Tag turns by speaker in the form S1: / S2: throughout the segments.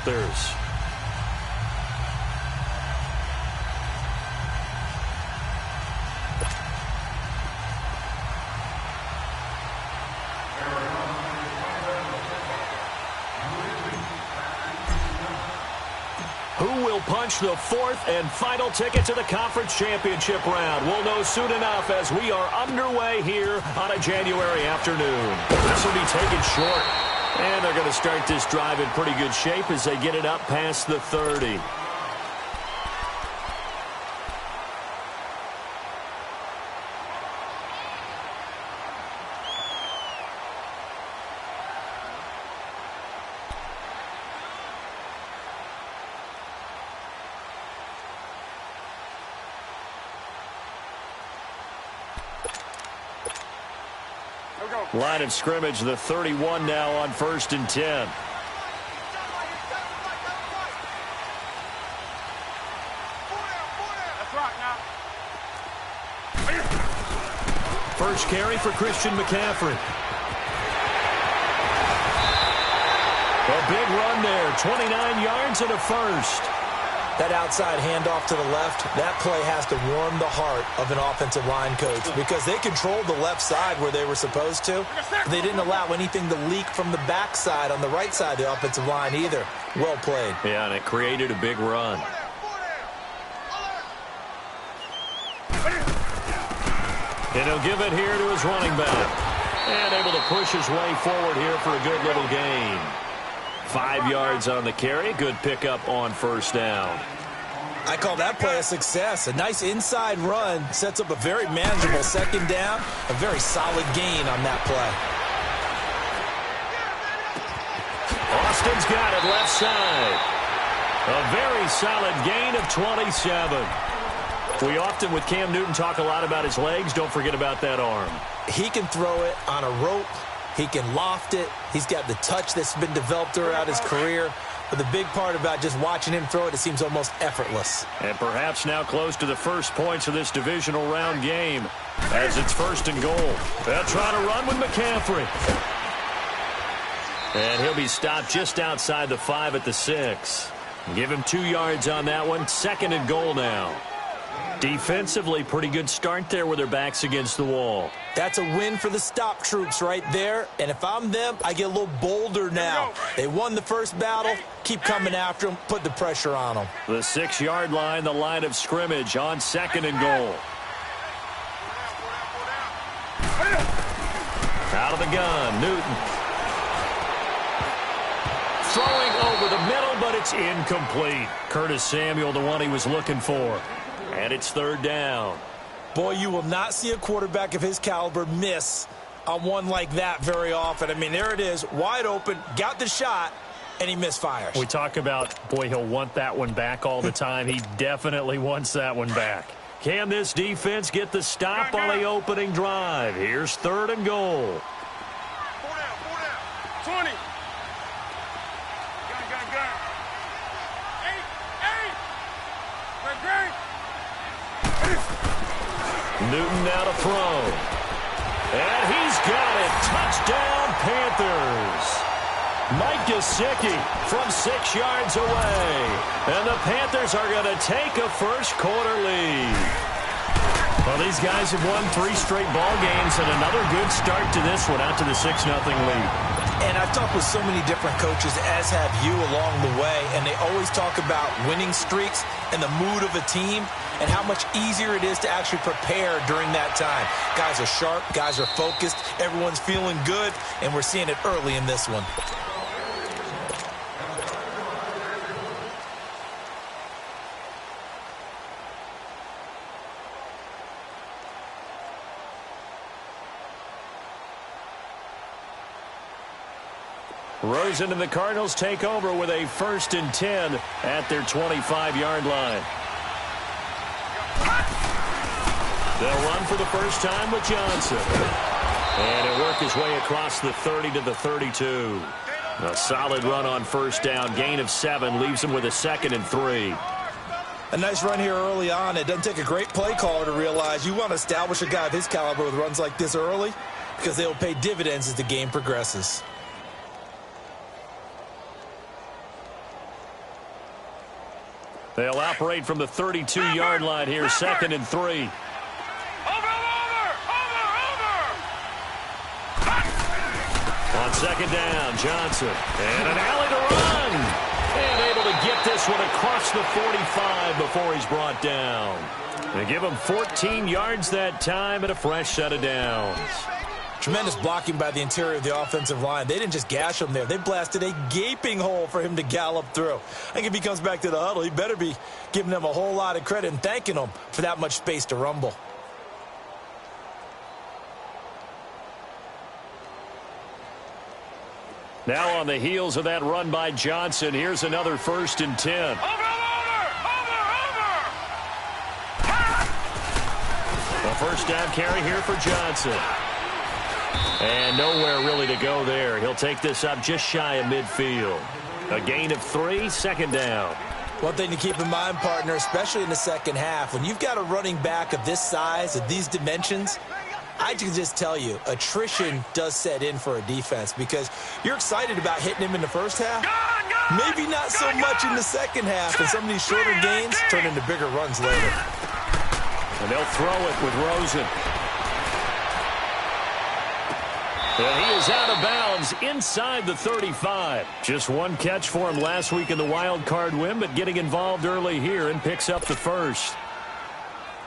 S1: Panthers. Who will punch the fourth and final ticket to the conference championship round? We'll know soon enough as we are underway here on a January afternoon. This will be taken short. And they're going to start this drive in pretty good shape as they get it up past the 30. Line of scrimmage, the 31 now on 1st and 10. First carry for Christian McCaffrey. A big run there, 29 yards and a first.
S2: That outside handoff to the left, that play has to warm the heart of an offensive line coach because they controlled the left side where they were supposed to. They didn't allow anything to leak from the backside on the right side of the offensive line either. Well played.
S1: Yeah, and it created a big run. And he'll give it here to his running back. And able to push his way forward here for a good little gain. 5 yards on the carry. Good pickup on first down.
S2: I call that play a success. A nice inside run sets up a very manageable second down. A very solid gain on that play.
S1: Austin's got it left side. A very solid gain of 27. We often, with Cam Newton, talk a lot about his legs. Don't forget about that arm.
S2: He can throw it on a rope. He can loft it. He's got the touch that's been developed throughout his career. But the big part about just watching him throw it, it seems almost effortless.
S1: And perhaps now close to the first points of this divisional round game as it's 1st and goal. They'll try to run with McCaffrey. And he'll be stopped just outside the 5 at the 6. Give him 2 yards on that one. 2nd and goal now. Defensively, pretty good start there with their backs against the wall.
S2: That's a win for the stop troops right there. And if I'm them, I get a little bolder now. They won the first battle. Keep coming after them. Put the pressure on them.
S1: The 6-yard line, the line of scrimmage on 2nd and goal. Out of the gun, Newton. Throwing over the middle, but it's incomplete. Curtis Samuel, the one he was looking for. And it's 3rd down.
S2: Boy, you will not see a quarterback of his caliber miss on one like that very often. I mean, there it is, wide open, got the shot, and he misfires.
S1: We talk about, boy, he'll want that one back all the time. He definitely wants that one back. Can this defense get the stop on the opening drive? Here's 3rd and goal.
S3: 20.
S1: Newton now to throw. And he's got it. Touchdown, Panthers. Mike Gesicki from 6 yards away. And the Panthers are going to take a first-quarter lead. Well, these guys have won 3 straight ball games, and another good start to this one, out to the 6-0 lead.
S2: And I've talked with so many different coaches, as have you along the way, and they always talk about winning streaks and the mood of a team and how much easier it is to actually prepare during that time. Guys are sharp, guys are focused, everyone's feeling good, and we're seeing it early in this one.
S1: Rosen and the Cardinals take over with a 1st and 10 at their 25-yard line. They'll run for the first time with Johnson. And he'll work his way across the 30 to the 32. A solid run on first down. Gain of 7 leaves him with a 2nd and 3.
S2: A nice run here early on. It doesn't take a great play caller to realize you want to establish a guy of his caliber with runs like this early because they will pay dividends as the game progresses.
S1: They'll operate from the 32-yard line here, 2nd and 3. On 2nd down, Johnson. And an alley to run. And able to get this one across the 45 before he's brought down. They give him 14 yards that time and a fresh set of downs.
S2: Tremendous blocking by the interior of the offensive line. They didn't just gash him there. They blasted a gaping hole for him to gallop through. I think if he comes back to the huddle, he better be giving them a whole lot of credit and thanking them for that much space to rumble.
S1: Now on the heels of that run by Johnson, here's another 1st and 10. A first down carry here for Johnson. And nowhere really to go there. He'll take this up just shy of midfield. A gain of 3, 2nd down.
S2: One thing to keep in mind, partner, especially in the second half, when you've got a running back of this size, of these dimensions, I can just tell you, attrition does set in for a defense because you're excited about hitting him in the first half. Maybe not so much in the second half, and some of these shorter gains turn into bigger runs later.
S1: And they'll throw it with Rosen. And he is out of bounds inside the 35. Just one catch for him last week in the wild card win, but getting involved early here and picks up the first.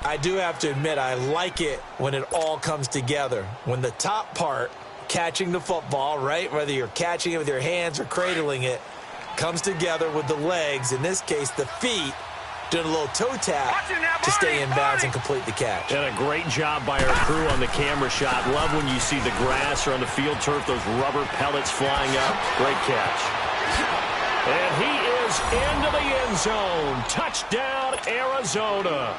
S2: I do have to admit, I like it when it all comes together. When the top part, catching the football, right, whether you're catching it with your hands or cradling it, comes together with the legs, in this case the feet, doing a little toe tap to stay in bounds and complete the catch.
S1: And a great job by our crew on the camera shot. Love when you see the grass or on the field turf, those rubber pellets flying up. Great catch. And he is into the end zone. Touchdown, Arizona.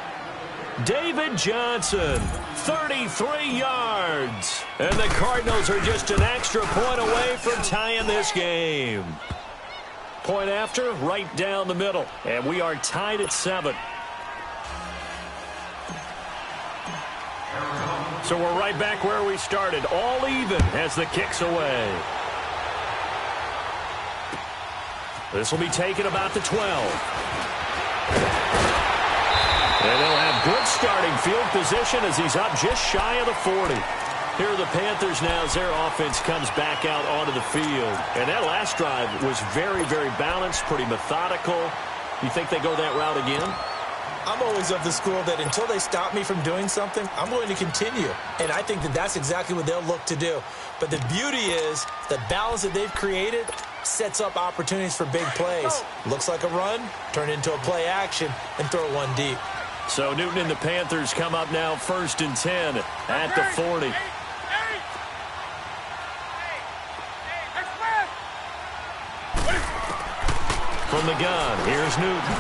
S1: David Johnson, 33 yards. And the Cardinals are just an extra point away from tying this game. Point after, right down the middle. And we are tied at 7. So we're right back where we started. All even as the kick's away. This will be taken about the 12. And they'll have good starting field position as he's up just shy of the 40. Here are the Panthers now as their offense comes back out onto the field. And that last drive was very, very balanced, pretty methodical. You think they go that route again?
S2: I'm always of the school that until they stop me from doing something, I'm going to continue. And I think that that's exactly what they'll look to do. But the beauty is the balance that they've created sets up opportunities for big plays. Looks like a run, turn into a play action, and throw one deep.
S1: So Newton and the Panthers come up now 1st and 10 at the 40. From the gun, here's Newton.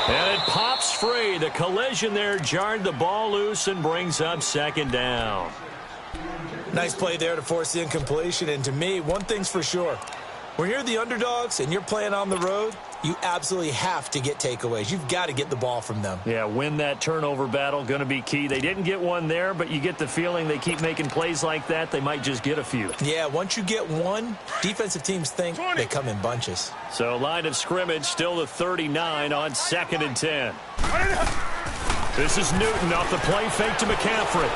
S1: And it pops free. The collision there jarred the ball loose and brings up 2nd down.
S2: Nice play there to force the incompletion. And to me, one thing's for sure. When you're the underdogs and you're playing on the road, you absolutely have to get takeaways. You've got to get the ball from them.
S1: Yeah, win that turnover battle, going to be key. They didn't get one there, but you get the feeling they keep making plays like that, they might just get a few.
S2: Yeah, once you get one, defensive teams think they come in bunches.
S1: So line of scrimmage, still the 39 on 2nd and 10. This is Newton off the play fake to McCaffrey.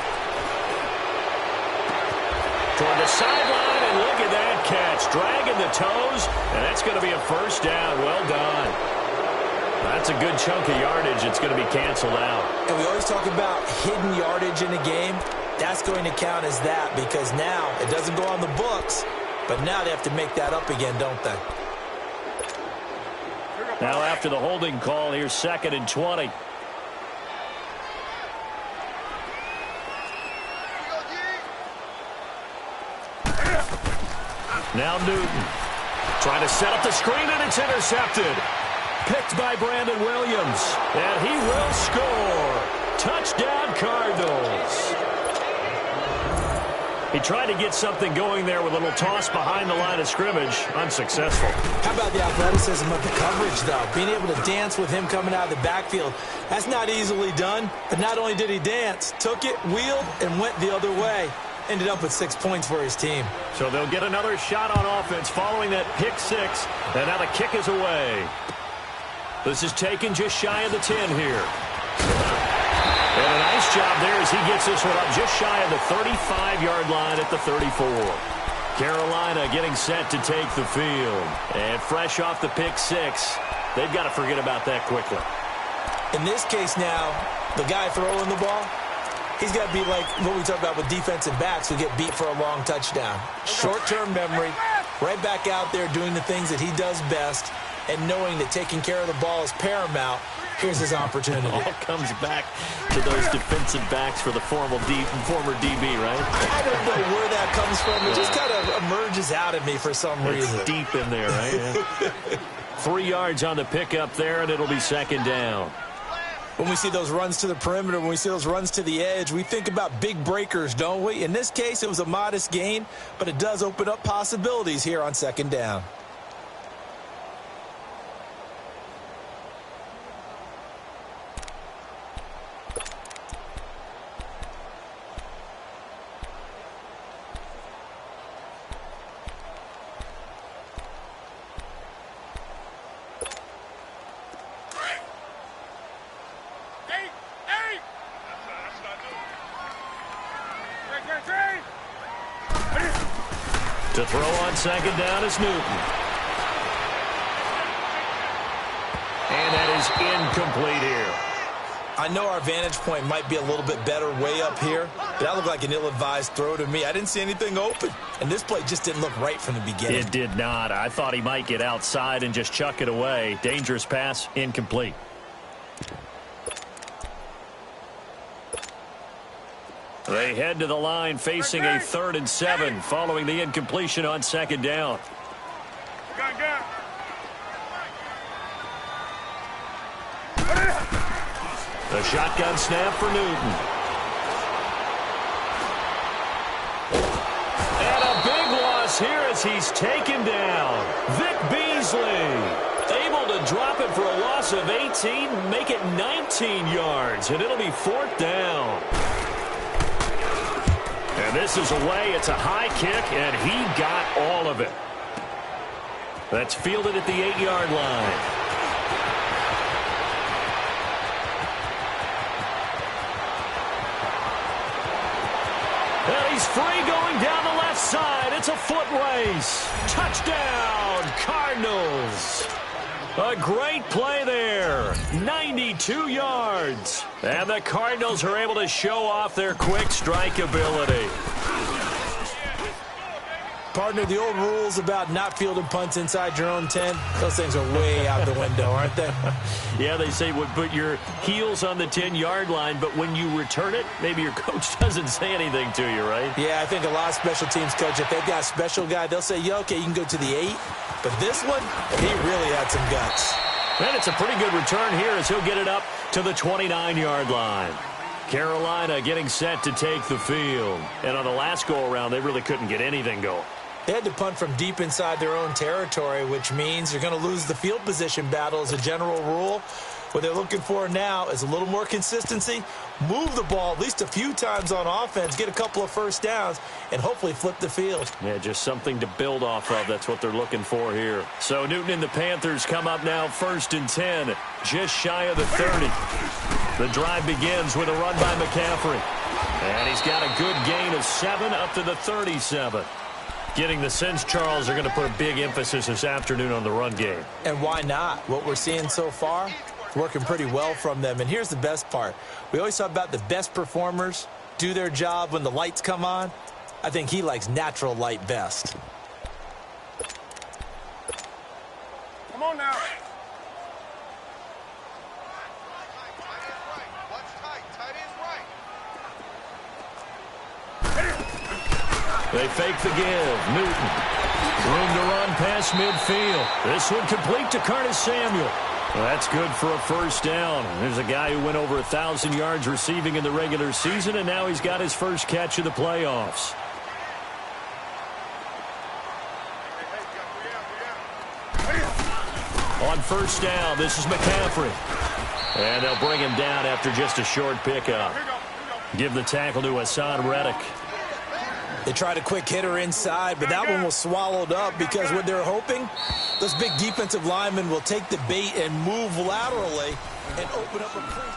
S1: Toward the sideline, and look at that catch. Dragging the toes, and that's going to be a first down. Well done. That's a good chunk of yardage. It's going to be canceled out.
S2: And we always talk about hidden yardage in a game. That's going to count as that because now it doesn't go on the books, but now they have to make that up again, don't they?
S1: Now after the holding call, here's 2nd and 20. Now Newton trying to set up the screen, and it's intercepted. Picked by Brandon Williams, and he will score. Touchdown, Cardinals. He tried to get something going there with a little toss behind the line of scrimmage. Unsuccessful.
S2: How about the athleticism of the coverage, though? Being able to dance with him coming out of the backfield. That's not easily done. But not only did he dance, took it, wheeled, and went the other way. ended up with 6 points for his team.
S1: So they'll get another shot on offense following that pick six. And now the kick is away. This is taken just shy of the 10 here. And a nice job there as he gets this one up just shy of the 35-yard line at the 34. Carolina getting set to take the field. And fresh off the pick six, they've got to forget about that quickly.
S2: In this case now, the guy throwing the ball, he's got to be like what we talk about with defensive backs who get beat for a long touchdown. Short-term memory, right back out there doing the things that he does best, and knowing that taking care of the ball is paramount. Here's his opportunity.
S1: All comes back to those defensive backs for the former DB, right?
S2: I don't know where that comes from. It just kind of emerges out of me for some reason.
S1: It's deep in there, right? Yeah. 3 yards on the pickup there, and it'll be second down.
S2: When we see those runs to the perimeter, when we see those runs to the edge, we think about big breakers, don't we? In this case, it was a modest gain, but it does open up possibilities here on second down.
S1: To throw on second down is Newton. And that is incomplete here.
S2: I know our vantage point might be a little bit better way up here, but that looked like an ill-advised throw to me. I didn't see anything open, and this play just didn't look right from the beginning.
S1: It did not. I thought he might get outside and just chuck it away. Dangerous pass, incomplete. They head to the line facing a 3rd and 7 following the incompletion on second down. The shotgun snap for Newton. And a big loss here as he's taken down. Vic Beasley able to drop it for a loss of 18, make it 19 yards, and it'll be 4th down. And this is away. It's a high kick, and he got all of it. That's fielded at the 8-yard line. And he's free going down the left side. It's a foot race. Touchdown, Cardinals. A great play there. 92 yards. And the Cardinals are able to show off their quick strike ability.
S2: Partner, the old rules about not fielding punts inside your own 10, those things are way out the window, aren't they?
S1: Yeah, they say put your heels on the 10-yard line, but when you return it, maybe your coach doesn't say anything to you, right?
S2: Yeah, I think a lot of special teams coach, if they've got a special guy, they'll say, yeah, okay, you can go to the 8. But this one, he really had some guts.
S1: And it's a pretty good return here as he'll get it up to the 29-yard line. Carolina getting set to take the field. And on the last go-around, they really couldn't get anything going.
S2: They had to punt from deep inside their own territory, which means you're going to lose the field position battle as a general rule. What they're looking for now is a little more consistency, move the ball at least a few times on offense, get a couple of first downs, and hopefully flip the field.
S1: Yeah, just something to build off of. That's what they're looking for here. So Newton and the Panthers come up now 1st and 10, just shy of the 30. The drive begins with a run by McCaffrey. And he's got a good gain of 7 up to the 37. Getting the sense, Charles, are going to put a big emphasis this afternoon on the run game.
S2: And why not? What we're seeing so far, working pretty well from them. And here's the best part. We always talk about the best performers do their job when the lights come on. I think he likes natural light best.
S3: Come on now.
S1: They fake the give. Newton. Room to run past midfield. This one complete to Curtis Samuel. Well, that's good for a first down. There's a guy who went over 1,000 yards receiving in the regular season, and now he's got his first catch of the playoffs. On first down, this is McCaffrey. And they'll bring him down after just a short pickup. Give the tackle to Hassan Reddick.
S2: They tried a quick hitter inside, but that one was swallowed up because what they're hoping, those big defensive linemen will take the bait and move laterally and open up a crease.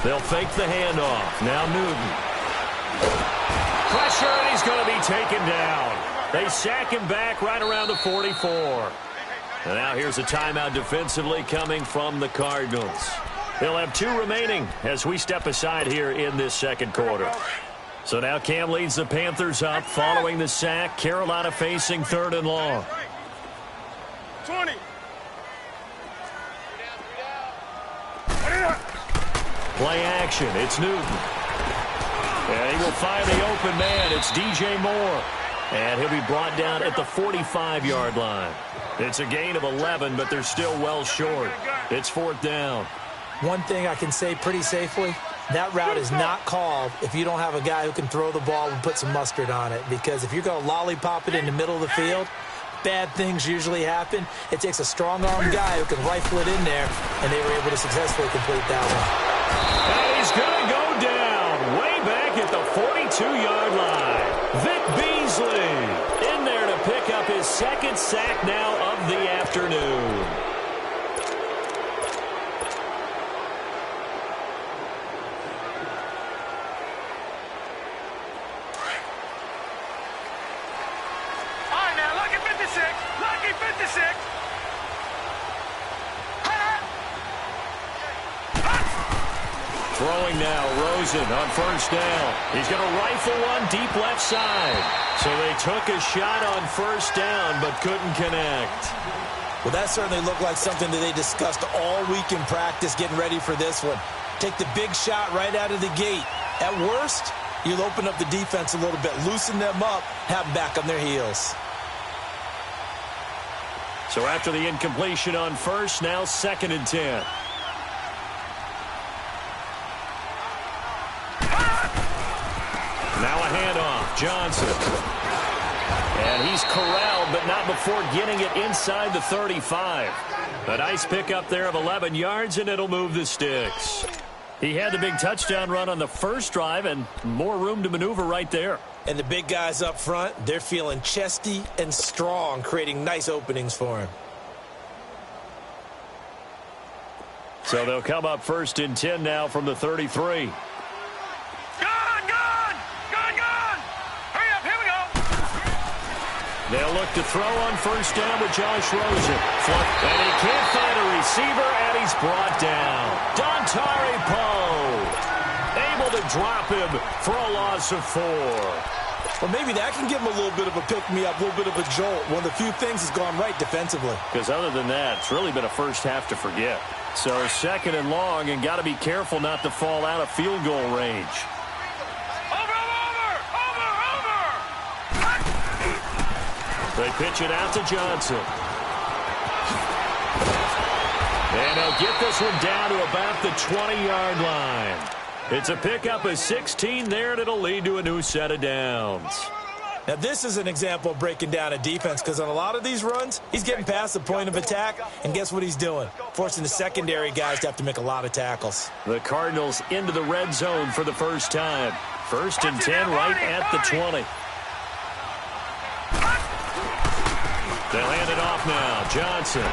S1: They'll fake the handoff. Now Newton. Pressure, and he's going to be taken down. They sack him back right around the 44. And now here's a timeout defensively coming from the Cardinals. They'll have 2 remaining as we step aside here in this second quarter. So now Cam leads the Panthers up following the sack. Carolina facing 3rd and long.
S3: 20.
S1: Play action. It's Newton. And he will find the open man. It's DJ Moore. And he'll be brought down at the 45-yard line. It's a gain of 11, but they're still well short. It's 4th down.
S2: One thing I can say pretty safely, that route is not called if you don't have a guy who can throw the ball and put some mustard on it. Because if you're going to lollipop it in the middle of the field, bad things usually happen. It takes a strong-arm guy who can rifle it in there, and they were able to successfully complete that one.
S1: And he's going to go down way back at the 42-yard line. Vic Beasley in there to pick up his 2nd sack now of the afternoon.
S3: All right, now, lucky 56. Lucky 56.
S1: Throwing now, Rosen on 1st down. He's going to rifle one deep left side. So they took a shot on 1st down, but couldn't connect.
S2: Well, that certainly looked like something that they discussed all week in practice getting ready for this one. Take the big shot right out of the gate. At worst, you'll open up the defense a little bit, loosen them up, have them back on their heels.
S1: So after the incompletion on 1st, now 2nd and 10. Now a handoff, Johnson. And he's corralled, but not before getting it inside the 35. A nice pickup there of 11 yards, and it'll move the sticks. He had the big touchdown run on the 1st drive, and more room to maneuver right there.
S2: And the big guys up front, they're feeling chesty and strong, creating nice openings for him.
S1: So they'll come up 1st and 10 now from the 33. They'll look to throw on 1st down with Josh Rosen. And he can't find a receiver, and he's brought down. Dontari Poe able to drop him for a loss of 4.
S2: Well, maybe that can give him a little bit of a pick-me-up, a little bit of a jolt. One of the few things has gone right defensively.
S1: Because other than that, it's really been a first half to forget. So 2nd and long, and got to be careful not to fall out of field goal range. They pitch it out to Johnson. And they'll get this one down to about the 20-yard line. It's a pickup of 16 there, and it'll lead to a new set of downs.
S2: Now, this is an example of breaking down a defense, because on a lot of these runs, he's getting past the point of attack, and guess what he's doing? Forcing the secondary guys to have to make a lot of tackles.
S1: The Cardinals into the red zone for the first time. 1st and 10 right at the 20. They'll hand it off now. Johnson.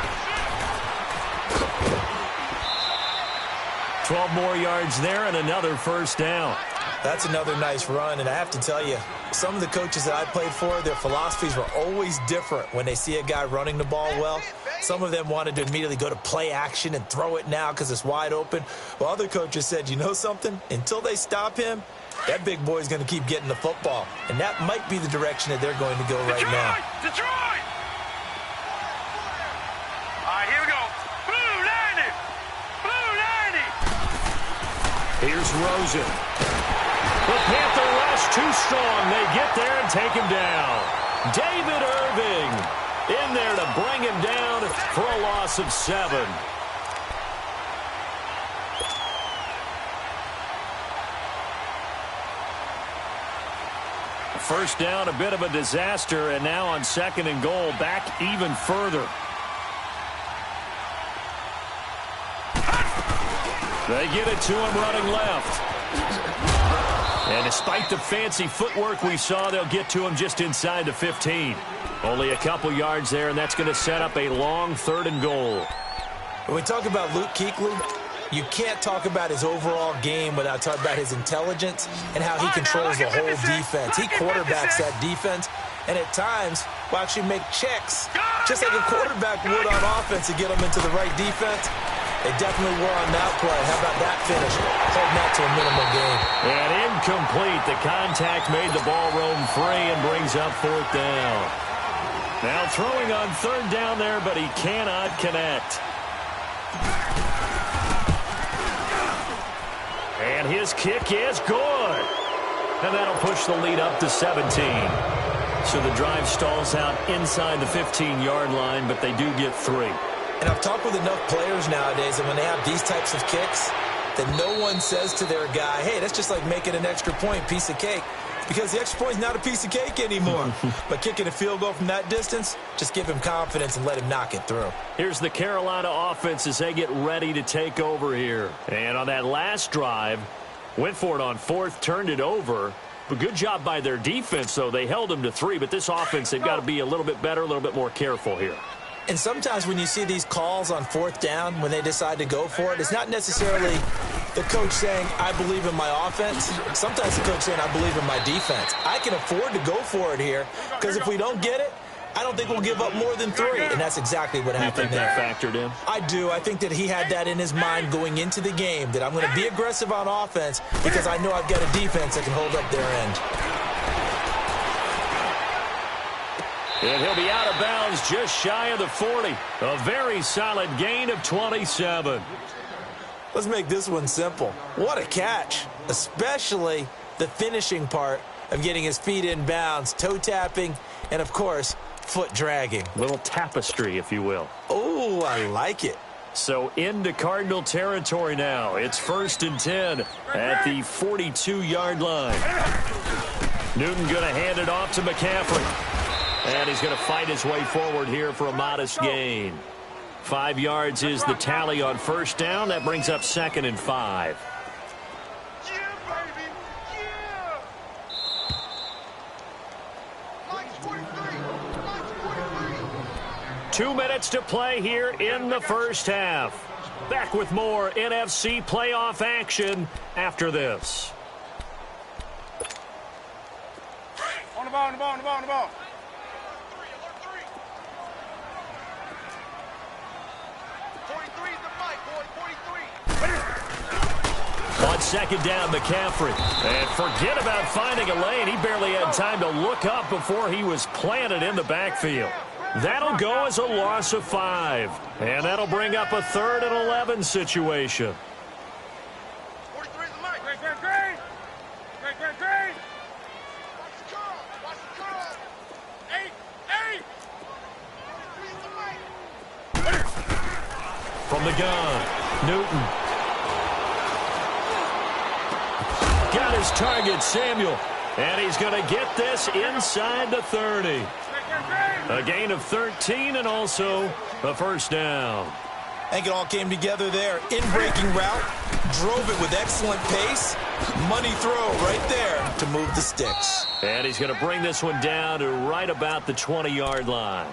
S1: 12 more yards there and another 1st down.
S2: That's another nice run, and I have to tell you, some of the coaches that I played for, their philosophies were always different when they see a guy running the ball well. Some of them wanted to immediately go to play action and throw it now because it's wide open. While other coaches said, you know something? Until they stop him, that big boy's going to keep getting the football. And that might be the direction that they're going to go right now.
S3: Detroit! All right, here we go. Blue 90! Blue 90!
S1: Here's Rosen. The Panther rush too strong. They get there and take him down. David Irving in there to bring him down for a loss of 7. First down, a bit of a disaster, and now on 2nd and goal, back even further. They get it to him running left. And despite the fancy footwork we saw, they'll get to him just inside the 15. Only a couple yards there, and that's going to set up a long 3rd and goal.
S2: When we talk about Luke Kuechly, you can't talk about his overall game without talking about his intelligence and how he controls the whole defense. He quarterbacks that defense, and at times will actually make checks, just like a quarterback would on offense, to get them into the right defense. They definitely were on that play. How about that finish? Holding that to a minimal gain.
S1: And incomplete. The contact made the ball roam free and brings up 4th down. Now throwing on 3rd down there, but he cannot connect. And his kick is good. And that'll push the lead up to 17. So the drive stalls out inside the 15-yard line, but they do get 3.
S2: And I've talked with enough players nowadays that when they have these types of kicks, that no one says to their guy, hey, that's just like making an extra point, piece of cake. Because the extra point is not a piece of cake anymore. But kicking a field goal from that distance, just give him confidence and let him knock it through.
S1: Here's the Carolina offense as they get ready to take over here. And on that last drive, went for it on 4th, turned it over. But good job by their defense, though. They held them to 3, but this offense, they've got to be a little bit better, a little bit more careful here.
S2: And sometimes when you see these calls on 4th down, when they decide to go for it, it's not necessarily the coach saying, I believe in my offense. Sometimes the coach saying, I believe in my defense. I can afford to go for it here, because if we don't get it, I don't think we'll give up more than 3. And that's exactly what happened there.
S1: You think that factored in?
S2: I do. I think that he had that in his mind going into the game, that I'm going to be aggressive on offense because I know I've got a defense that can hold up their end.
S1: And he'll be out of bounds just shy of the 40. A very solid gain of 27.
S2: Let's make this one simple. What a catch, especially the finishing part of getting his feet in bounds, toe tapping, and, of course, foot dragging.
S1: Little tapestry, if you will.
S2: Oh, I like it.
S1: So into Cardinal territory now. It's 1st and 10 at the 42-yard line. Newton going to hand it off to McCaffrey. And he's going to fight his way forward here for a modest gain. 5 yards is the tally on 1st down. That brings up 2nd and 5.
S3: Yeah, baby. Yeah. Mike's 43. Mike's 43.
S1: 2 minutes to play here in the first half. Back with more NFC playoff action after this.
S3: On the ball, on the ball, on the ball, on the ball.
S1: On 2nd down, McCaffrey. And forget about finding a lane. He barely had time to look up before he was planted in the backfield. That'll go as a loss of 5. And that'll bring up a 3rd and 11 situation.
S3: 43 is the mic. Great, great, great. Great, great, great. Watch the curl. Watch the curl. 8, 8. 43 is the mic.
S1: From the gun, Newton. Got his target, Samuel. And he's going to get this inside the 30. A gain of 13 and also a 1st down.
S2: I think it all came together there. In-breaking route, drove it with excellent pace. Money throw right there to move the sticks.
S1: And he's going to bring this one down to right about the 20-yard line.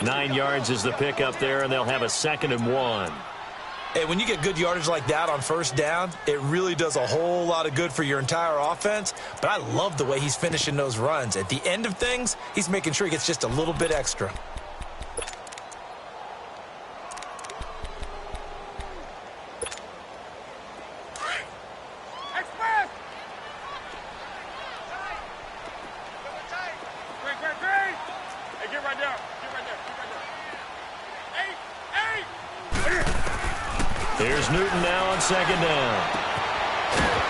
S1: 9 yards is the pickup there, and they'll have a 2nd and 1.
S2: Hey, when you get good yardage like that on 1st down, it really does a whole lot of good for your entire offense. But I love the way he's finishing those runs. At the end of things, he's making sure he gets just a little bit extra.
S3: Express. Great, great, great. Hey, get right there. Get right there. Get right there. 8, 8.
S1: Here's Newton now on 2nd down.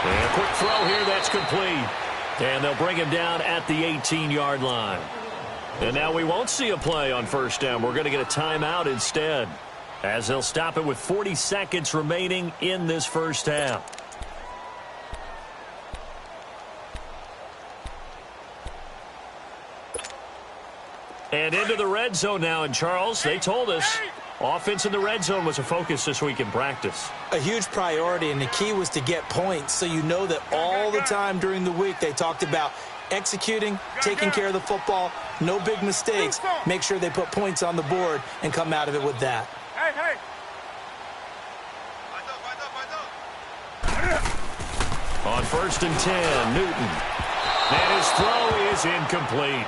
S1: And a quick throw here, that's complete. And they'll bring him down at the 18-yard line. And now we won't see a play on first down. We're going to get a timeout instead, as they'll stop it with 40 seconds remaining in this first half. And into the red zone now. And, Charles, they told us offense in the red zone was a focus this week in practice.
S2: A huge priority, and the key was to get points. So you know that all the time during the week they talked about executing, taking care of the football, no big mistakes. Make sure they put points on the board and come out of it with that.
S3: Hey.
S1: On 1st and 10, Newton. And his throw is incomplete.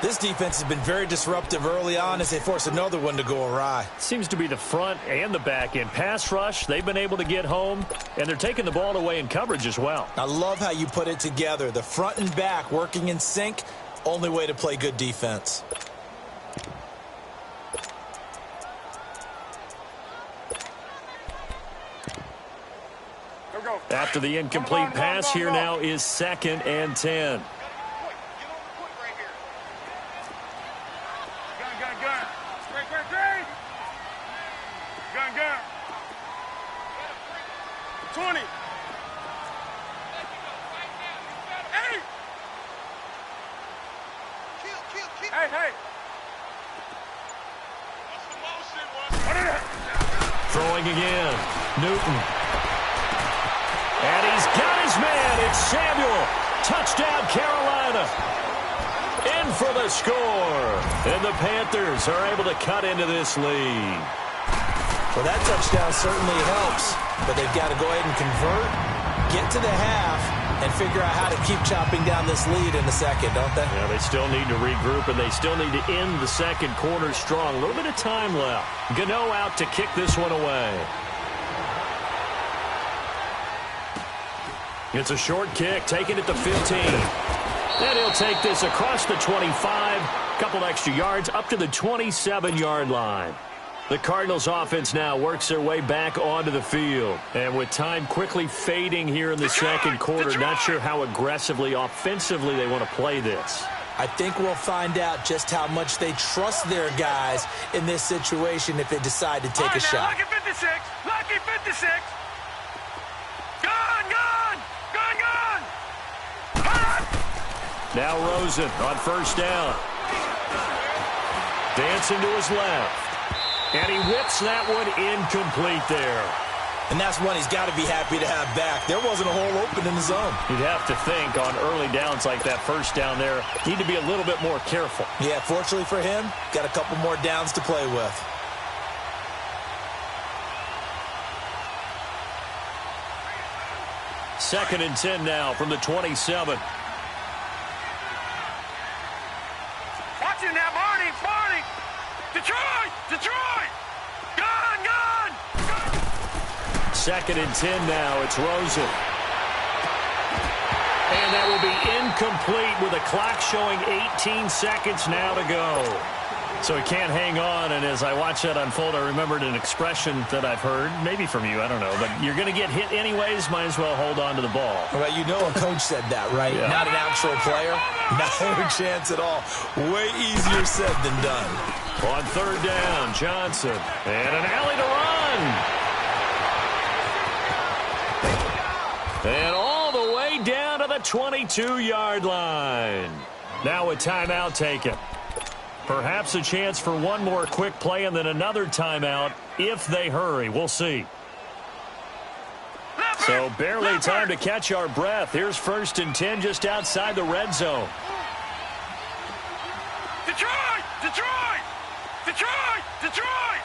S2: This defense has been very disruptive early on as they force another one to go awry.
S1: Seems to be the front and the back end. Pass rush, they've been able to get home, and they're taking the ball away in coverage as well.
S2: I love how you put it together. The front and back working in sync, only way to play good defense.
S1: After the incomplete pass, here now is 2nd and 10.
S3: Gun. 20. Hey.
S1: Throwing again. Newton. And he's got his man. It's Samuel. Touchdown, Carolina. In for the score. And the Panthers are able to cut into this lead.
S2: Well, that touchdown certainly helps, but they've got to go ahead and convert, get to the half, and figure out how to keep chopping down this lead in the second, don't they?
S1: Yeah, they still need to regroup, and they still need to end the second quarter strong. A little bit of time left. Gano out to kick this one away. It's a short kick, taking it to 15. And he'll take this across the 25, couple extra yards, up to the 27-yard line. The Cardinals offense now works their way back onto the field. And with time quickly fading here in the second quarter, not sure how aggressively, offensively they want to play this.
S2: I think we'll find out just how much they trust their guys in this situation if they decide to take a shot.
S3: Lucky 56. Lucky 56. Gun.
S1: Now Rosen on first down. Dancing to his left. And he whips that one incomplete there.
S2: And that's one he's got to be happy to have back. There wasn't a hole open in the zone.
S1: You'd have to think on early downs like that first down there, need to be a little bit more careful.
S2: Yeah, fortunately for him, got a couple more downs to play with.
S1: Second and 10 now from the 27.
S3: Watch it now, Barney. Detroit. Gun.
S1: Second and 10 now. It's Rosen. And that will be incomplete with the clock showing 18 seconds now to go. So he can't hang on, and as I watch that unfold, I remembered an expression that I've heard, maybe from you, I don't know, but you're going to get hit anyways, might as well hold on to the ball.
S2: Well, you know a coach said that, right?
S1: Yeah.
S2: Not an actual player. No chance at all. Way easier said than done.
S1: On third down, Johnson. And an alley to run. And all the way down to the 22-yard line. Now a timeout taken. Perhaps a chance for one more quick play and then another timeout if they hurry. We'll see. So barely time to catch our breath. Here's 1st and 10 just outside the red zone.
S3: Detroit!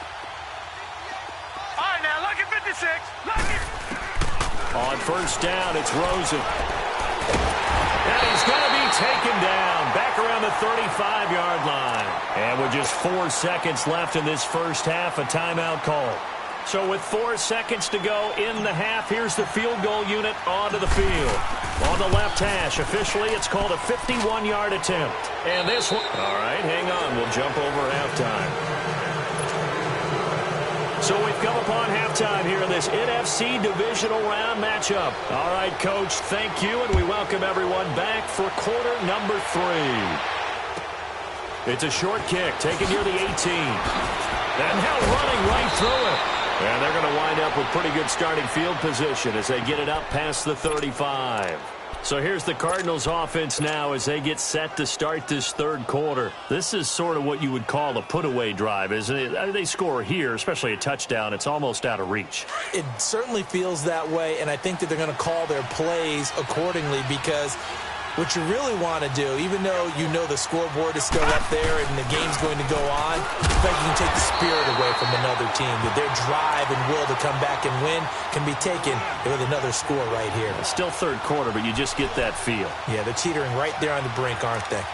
S3: All right, now, lucky 56.
S1: On first down, it's Rosen. And he's going to be taken down back around the 35-yard line. And with just 4 seconds left in this first half, a timeout call. So with 4 seconds to go in the half, here's the field goal unit onto the field. On the left hash, officially it's called a 51-yard attempt. And this one, all right, hang on, we'll jump over halftime. So we've come upon halftime here in this NFC divisional round matchup. All right, Coach, thank you, and we welcome everyone back for quarter number 3. It's a short kick taken near the 18. And now running right through it. And they're going to wind up with pretty good starting field position as they get it up past the 35. So here's the Cardinals offense now as they get set to start this third quarter. This is sort of what you would call a put-away drive, isn't it? They score here, especially a touchdown. It's almost out of reach.
S2: It certainly feels that way, and I think that they're going to call their plays accordingly because what you really want to do, even though you know the scoreboard is still up there and the game's going to go on, I think you can take the spirit away from another team. That their drive and will to come back and win can be taken with another score right here.
S1: It's still third quarter, but you just get that feel.
S2: Yeah, they're teetering right there on the brink, aren't they?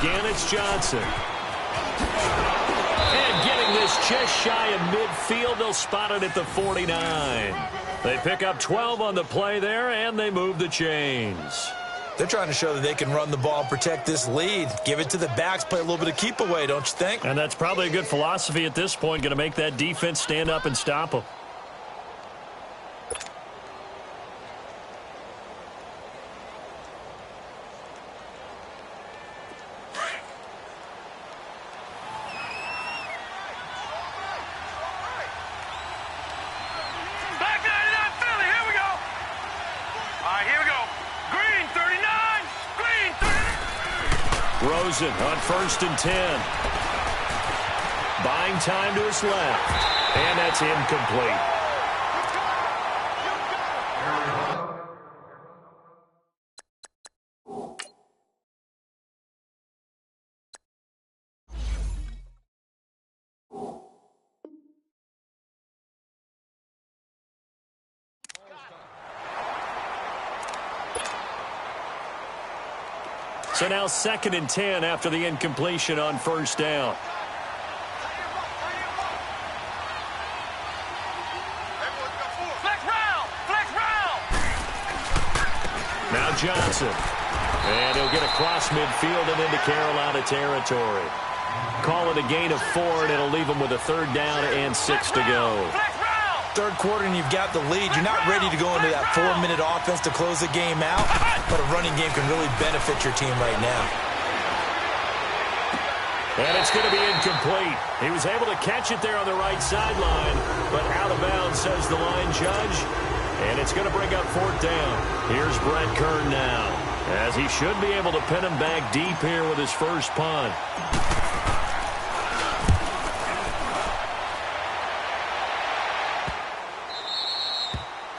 S1: Again, it's Johnson. And getting this just shy of midfield, they'll spot it at the 49. They pick up 12 on the play there, and they move the chains.
S2: They're trying to show that they can run the ball and protect this lead. Give it to the backs, play a little bit of keep away, don't you think?
S1: And that's probably a good philosophy at this point, going to make that defense stand up and stop them. Rosen on 1st and 10. Buying time to his left. And that's incomplete. So now 2nd and 10 after the incompletion on 1st down. Now Johnson. And he'll get across midfield and into Carolina territory. Call it a gain of 4, and it'll leave him with a 3rd down and 6 to go.
S2: Third quarter and you've got the lead. You're not ready to go into that 4-minute offense to close the game out, but a running game can really benefit your team right now.
S1: And it's going to be incomplete. He was able to catch it there on the right sideline, but out of bounds, says the line judge. And it's going to bring up 4th down. Here's Brett Kern now, as he should be able to pin him back deep here with his first punt.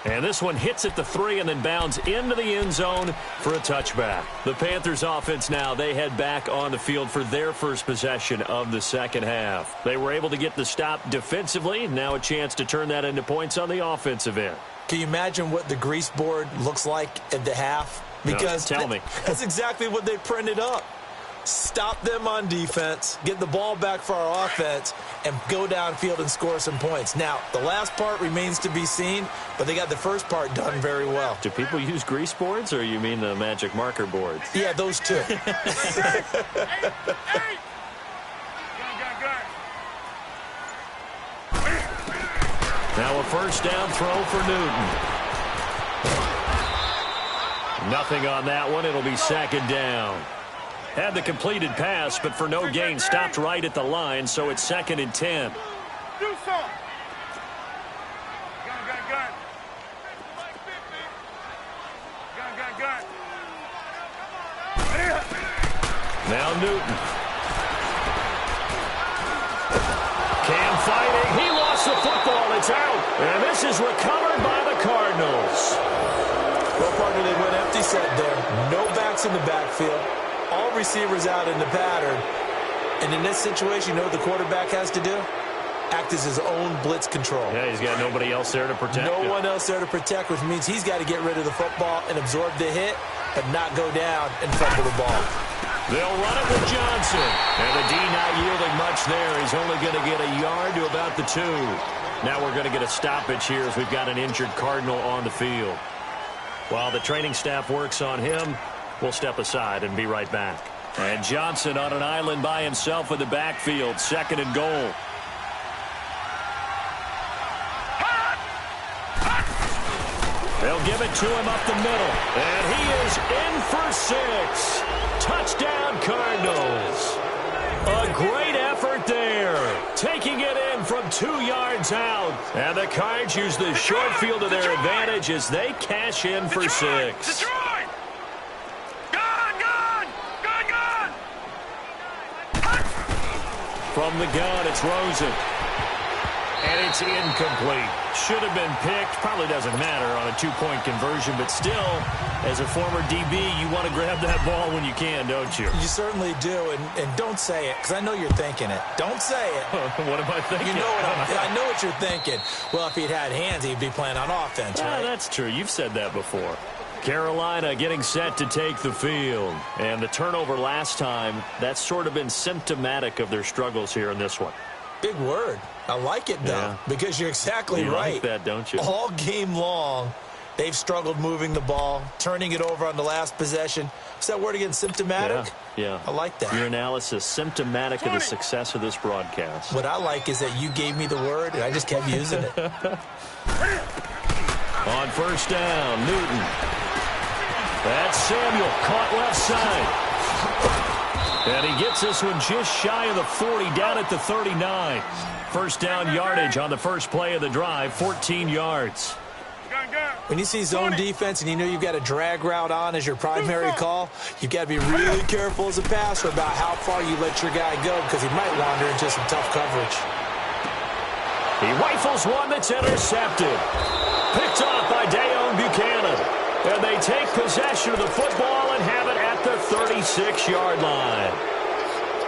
S1: And this one hits at the 3 and then bounds into the end zone for a touchback. The Panthers offense now, they head back on the field for their first possession of the second half. They were able to get the stop defensively. Now a chance to turn that into points on the offensive end.
S2: Can you imagine what the grease board looks like at the half? Because
S1: no, tell me.
S2: That's exactly what they printed up. Stop them on defense, get the ball back for our offense, and go downfield and score some points. Now, the last part remains to be seen, but they got the first part done very well.
S1: Do people use grease boards, or you mean the magic marker boards?
S2: Yeah, those two.
S1: Now a 1st down throw for Newton. Nothing on that one. It'll be 2nd down. Had the completed pass, but for no gain, stopped right at the line, so it's 2nd and 10.
S3: Do something. Gun.
S1: Now Newton. Cam fighting. He lost the football. It's out. And this is recovered by the Cardinals.
S2: Well, partner, they went empty set there. No backs in the backfield. All receivers out in the pattern. And in this situation, you know what the quarterback has to do? act as his own blitz control.
S1: Yeah, he's got nobody else there to protect him.
S2: No one else there to protect, which means he's got to get rid of the football and absorb the hit, but not go down and fumble the ball.
S1: They'll run it with Johnson. And the D not yielding much there. He's only going to get a yard to about the 2. Now we're going to get a stoppage here as we've got an injured Cardinal on the field. While the training staff works on him, we'll step aside and be right back. And Johnson on an island by himself in the backfield. 2nd and goal. They'll give it to him up the middle. And he is in for 6. Touchdown, Cardinals. A great effort there. Taking it in from 2 yards out. And the Cards use the short field to their advantage as they cash in for 6. From the gun, it's Rosen. And it's incomplete. Should have been picked. Probably doesn't matter on a 2-point conversion, but still, as a former DB, you want to grab that ball when you can, don't you?
S2: You certainly do, and don't say it, because I know you're thinking it. Don't say it.
S1: What am I thinking?
S2: You know I know what you're thinking. Well, if he'd had hands, he'd be playing on offense, right?
S1: That's true. You've said that before. Carolina getting set to take the field. And the turnover last time, that's sort of been symptomatic of their struggles here in this one.
S2: Big word. I like it, though, because you're exactly right.
S1: You like that, don't you?
S2: All game long, they've struggled moving the ball, turning it over on the last possession. What's that word again, symptomatic?
S1: Yeah.
S2: I like that.
S1: Your analysis, symptomatic of the success of this broadcast.
S2: What I like is that you gave me the word, and I just kept using it.
S1: On 1st down, Newton. That's Samuel, caught left side. And he gets this one just shy of the 40, down at the 39. 1st down yardage on the first play of the drive, 14 yards.
S2: When you see zone defense and you know you've got a drag route on as your primary call, you've got to be really careful as a passer about how far you let your guy go because he might wander into some tough coverage.
S1: He rifles one that's intercepted. Picked off by Dayon Buchanan. And they take possession of the football and have it at the 36-yard line.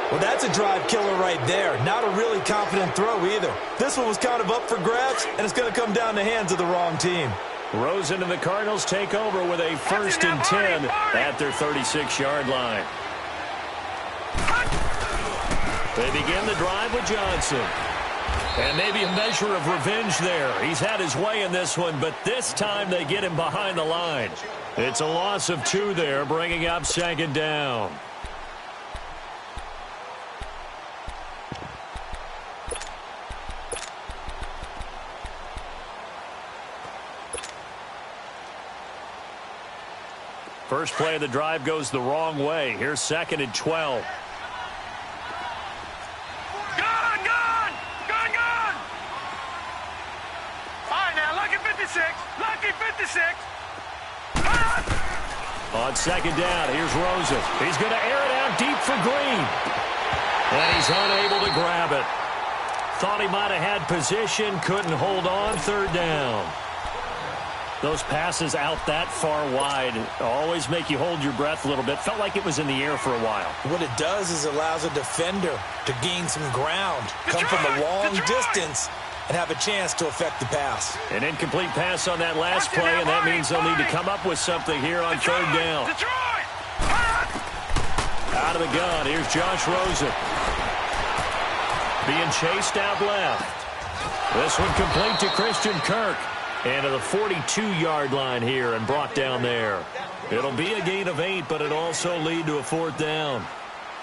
S2: Well, that's a drive killer right there. Not a really confident throw either. This one was kind of up for grabs, and it's going to come down the hands of the wrong team.
S1: Rosen and the Cardinals take over with a 1st and 10 at their 36-yard line. They begin the drive with Johnson. And maybe a measure of revenge there. He's had his way in this one, but this time they get him behind the line. It's a loss of 2 there, bringing up 2nd down. First play of the drive goes the wrong way. Here's 2nd and 12. On 2nd down, here's Rosen. He's going to air it out deep for Green. And he's unable to grab it. Thought he might have had position, couldn't hold on. 3rd down. Those passes out that far wide always make you hold your breath a little bit. Felt like it was in the air for a while.
S2: What it does is it allows a defender to gain some ground, come from a long distance, and have a chance to affect the pass.
S1: An incomplete pass on that last play, and that means they'll need to come up with something here on 3rd down. Out of the gun, here's Josh Rosen. Being chased out left. This one complete to Christian Kirk. And to the 42-yard line here and brought down there. It'll be a gain of 8, but it'll also lead to a 4th down.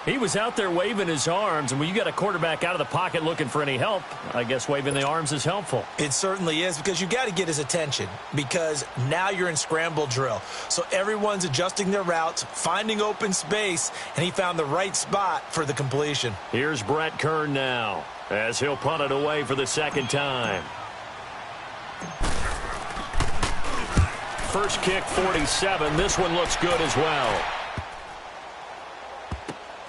S1: He was out there waving his arms, and when you got a quarterback out of the pocket looking for any help, I guess waving the arms is helpful.
S2: It certainly is, because you got to get his attention, because now you're in scramble drill. So everyone's adjusting their routes, finding open space, and he found the right spot for the completion.
S1: Here's Brett Kern now, as he'll punt it away for the 2nd time. First kick, 47. This one looks good as well.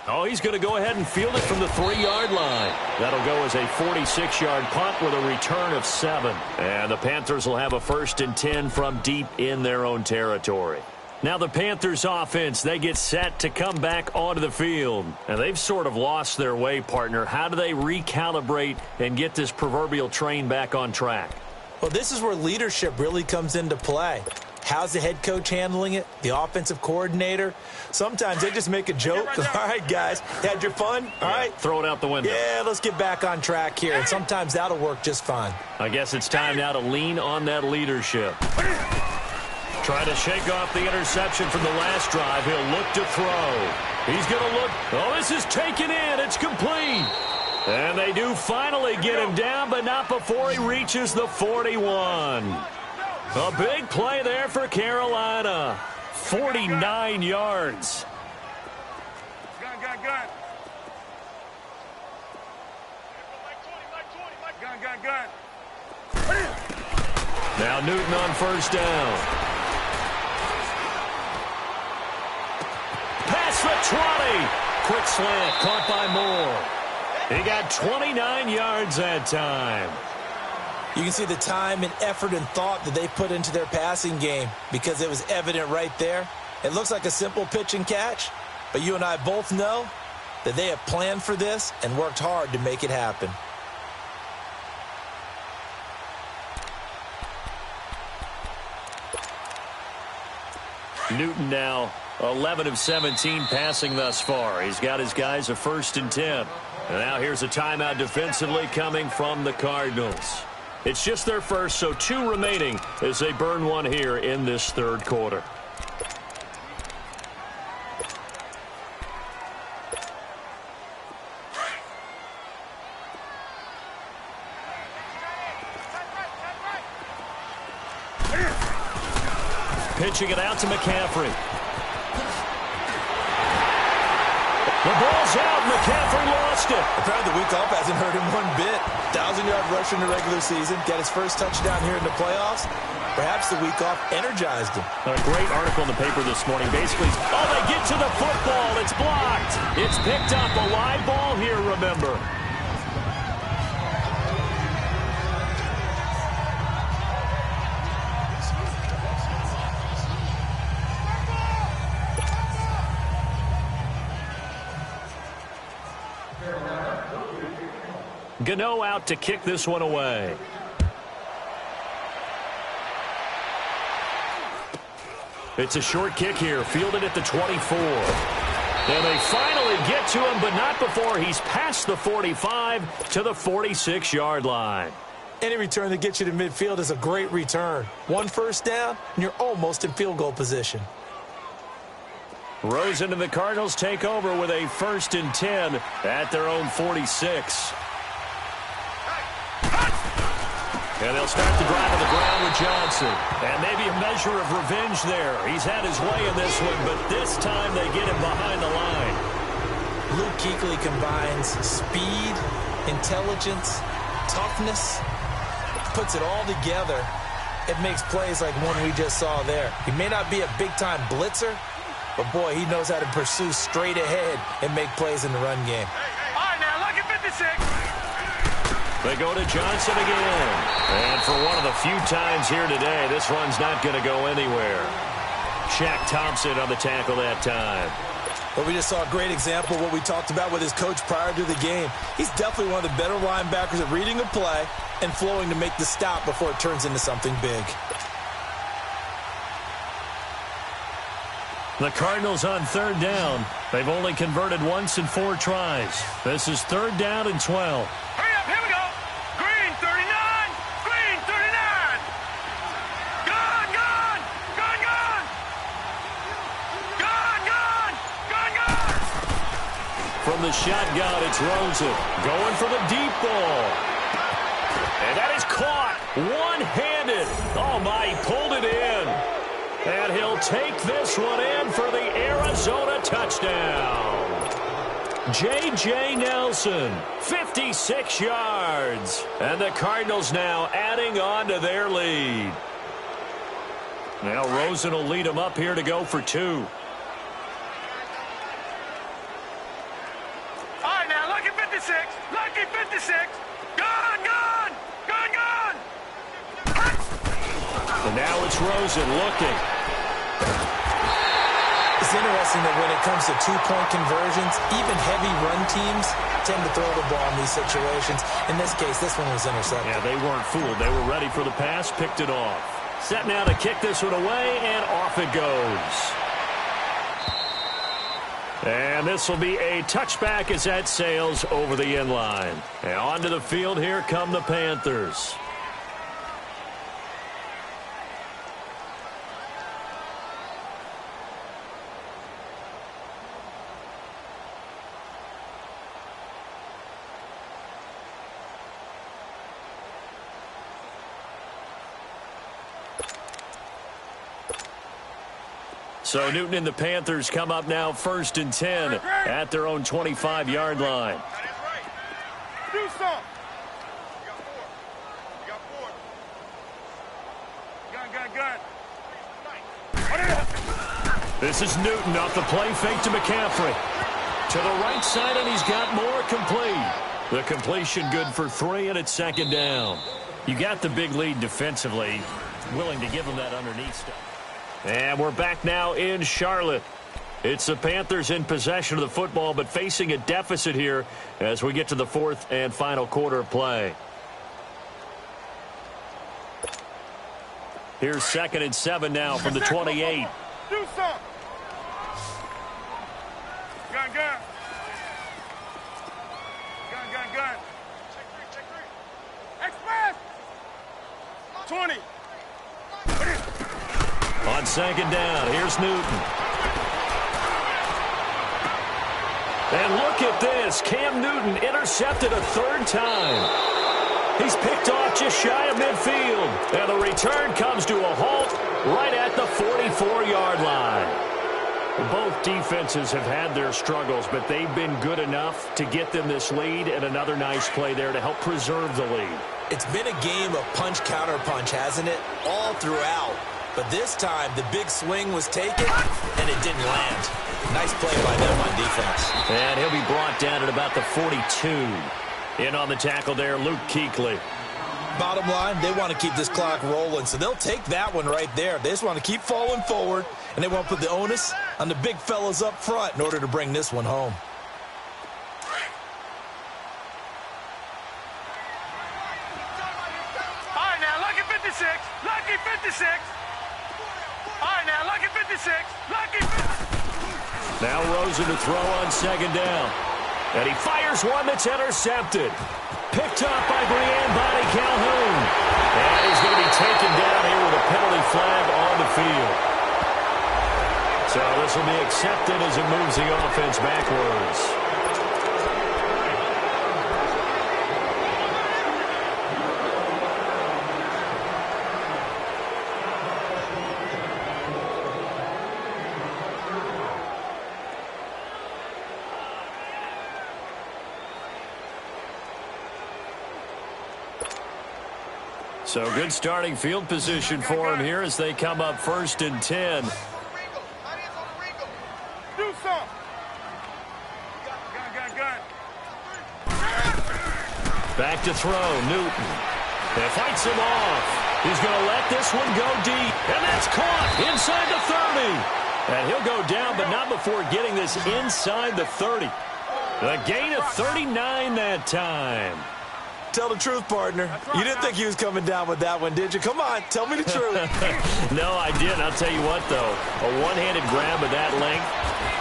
S1: Oh, he's going to go ahead and field it from the 3-yard line. That'll go as a 46-yard punt with a return of 7. And the Panthers will have a 1st and 10 from deep in their own territory. Now the Panthers offense, they get set to come back onto the field. And they've sort of lost their way, partner. How do they recalibrate and get this proverbial train back on track?
S2: Well, this is where leadership really comes into play. How's the head coach handling it? The offensive coordinator? Sometimes they just make a joke. All right, guys, had your fun? All right.
S1: Throw it out the window.
S2: Yeah, let's get back on track here. And sometimes that'll work just fine.
S1: I guess it's time now to lean on that leadership. Trying to shake off the interception from the last drive. He'll look to throw. He's going to look. Oh, this is taken in. It's complete. And they do finally get him down, but not before he reaches the 41. A big play there for Carolina. 49 yards.
S3: Gun.
S1: Now Newton on first down. Pass for 20. Quick slant caught by Moore. He got 29 yards that time.
S2: You can see the time and effort and thought that they put into their passing game because it was evident right there. It looks like a simple pitch and catch, but you and I both know that they have planned for this and worked hard to make it happen.
S1: Newton now 11 of 17 passing thus far. He's got his guys a 1st and 10. And now here's a timeout defensively coming from the Cardinals. It's just their first, so 2 remaining as they burn one here in this third quarter. Pitching it out to McCaffrey. The ball's out. McCaffrey lost it.
S2: Apparently the week off hasn't hurt him one bit. 1,000-yard rusher in the regular season. Got his first touchdown here in the playoffs. Perhaps the week off energized him.
S1: A great article in the paper this morning. Basically, they get to the football. It's blocked. It's picked up. A live ball here, remember. Gano out to kick this one away. It's a short kick here, fielded at the 24. And they finally get to him, but not before he's past the 45 to the 46-yard line.
S2: Any return that gets you to midfield is a great return. 1 first down, and you're almost in field goal position.
S1: Rosen and the Cardinals take over with a 1st and 10 at their own 46. And they'll start the drive on the ground with Johnson. And maybe a measure of revenge there. He's had his way in this one, but this time they get him behind the line.
S2: Luke Kuechly combines speed, intelligence, toughness, puts it all together. It makes plays like one we just saw there. He may not be a big-time blitzer, but, boy, he knows how to pursue straight ahead and make plays in the run game.
S3: All right, now, look at 56.
S1: They go to Johnson again. And for one of the few times here today, this run's not going to go anywhere. Shaq Thompson on the tackle that time.
S2: Well, we just saw a great example of what we talked about with his coach prior to the game. He's definitely one of the better linebackers at reading a play and flowing to make the stop before it turns into something big.
S1: The Cardinals on 3rd down. They've only converted once in 4 tries. This is 3rd down and 12.
S3: Hurry up, here we go. Green 39. Green 39. Gun.
S1: From the shotgun, it's Rosen going for the deep ball. And that is caught one-handed. Oh, my, he pulled it in. And he'll take this one in for the Arizona touchdown. J.J. Nelson, 56 yards. And the Cardinals now adding on to their lead. Now Rosen will lead them up here to go for 2.
S3: All right, now, lucky 56. Lucky 56. Gun.
S1: And now it's Rosen looking.
S2: interesting that when it comes to two-point conversions, even heavy run teams tend to throw the ball in these situations. In this case, this one was intercepted.
S1: Yeah, they weren't fooled. They were ready for the pass, picked it off. Set now to kick this one away, and off it goes. And this will be a touchback as that sails over the end line. And onto the field, here come the Panthers. So Newton and the Panthers come up now 1st and 10 at their own 25-yard line.
S3: That is right. Do something. You got four. Gun.
S1: This is Newton off the play fake to McCaffrey. To the right side, and he's got more complete. The completion good for 3, and it's 2nd down. You got the big lead defensively. Willing to give them that underneath stuff. And we're back now in Charlotte. It's the Panthers in possession of the football, but facing a deficit here as we get to the 4th and final quarter of play. Here's 2nd and 7 now from the 28.
S3: Do something. Gun. Gun. Check three. Express. 20.
S1: On 2nd down, here's Newton. And look at this. Cam Newton intercepted a 3rd time. He's picked off just shy of midfield. And the return comes to a halt right at the 44-yard line. Both defenses have had their struggles, but they've been good enough to get them this lead, and another nice play there to help preserve the lead.
S2: It's been a game of punch-counter-punch, hasn't it? All throughout. But this time, the big swing was taken, and it didn't land. Nice play by them on defense.
S1: And he'll be brought down at about the 42. In on the tackle there, Luke Kuechly.
S2: Bottom line, they want to keep this clock rolling, so they'll take that one right there. They just want to keep falling forward, and they want to put the onus on the big fellas up front in order to bring this one home.
S3: All right, now, lucky 56. Lucky 56. All right, now, lucky 56. Lucky 56.
S1: Now Rosen to throw on 2nd down. And he fires one that's intercepted. Picked up by Brian Body Calhoun. And he's going to be taken down here with a penalty flag on the field. So this will be accepted as it moves the offense backwards. So good starting field position for him here as they come up 1st and 10.
S3: Do something. Gun.
S1: Back to throw, Newton. And fights him off. He's going to let this one go deep. And that's caught inside the 30. And he'll go down, but not before getting this inside the 30. A gain of 39 that time.
S2: Tell the truth, partner. You didn't think he was coming down with that one, did you? Come on, tell me the truth.
S1: No, I didn't. I'll tell you what, though. A one-handed grab of that length.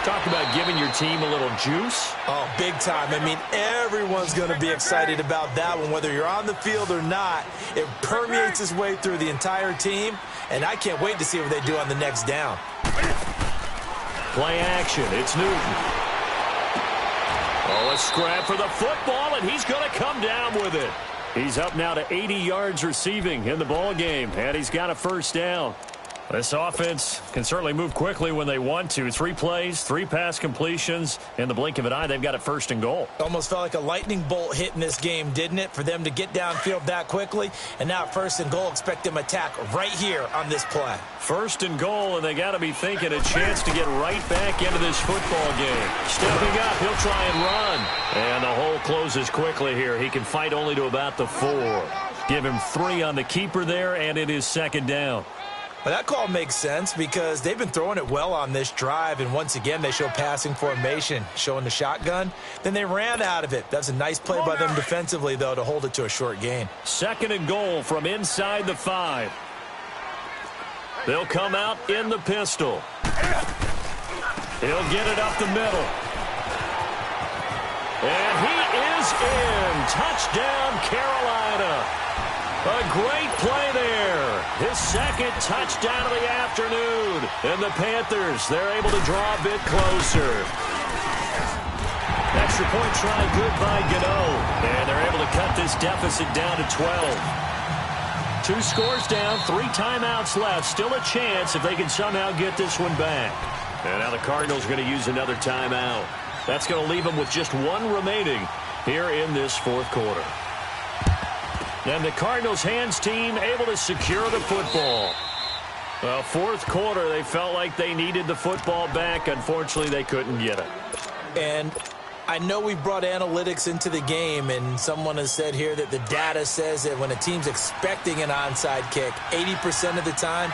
S1: Talk about giving your team a little juice.
S2: Oh, big time. I mean, everyone's going to be excited about that one, whether you're on the field or not. It permeates its way through the entire team, and I can't wait to see what they do on the next down.
S1: Play action. It's Newton. Oh, a scrap for the football, and he's going to come down with it. He's up now to 80 yards receiving in the ball game, and he's got a 1st down. This offense can certainly move quickly when they want to. 3 plays, 3 pass completions. In the blink of an eye, they've got a 1st and goal.
S2: Almost felt like a lightning bolt hit in this game, didn't it, for them to get downfield that quickly? And now 1st and goal, expect them to attack right here on this play.
S1: 1st and goal, and they got to be thinking a chance to get right back into this football game. Stepping up, he'll try and run. And the hole closes quickly here. He can fight only to about the 4. Give him 3 on the keeper there, and it is 2nd down.
S2: Well, that call makes sense because they've been throwing it well on this drive, and once again, they show passing formation, showing the shotgun. Then they ran out of it. That's a nice play by them defensively, though, to hold it to a short gain.
S1: 2nd and goal from inside the 5. They'll come out in the pistol. He'll get it up the middle. And he is in. Touchdown, Carolina. A great play there. His 2nd touchdown of the afternoon. And the Panthers, they're able to draw a bit closer. Extra point try good by Gano. And they're able to cut this deficit down to 12. 2 scores down, 3 timeouts left. Still a chance if they can somehow get this one back. And now the Cardinals are going to use another timeout. That's going to leave them with just 1 remaining here in this 4th quarter. And the Cardinals' hands team able to secure the football. Well, 4th quarter, they felt like they needed the football back. Unfortunately, they couldn't get it.
S2: And I know we brought analytics into the game, and someone has said here that the data says that when a team's expecting an onside kick, 80% of the time,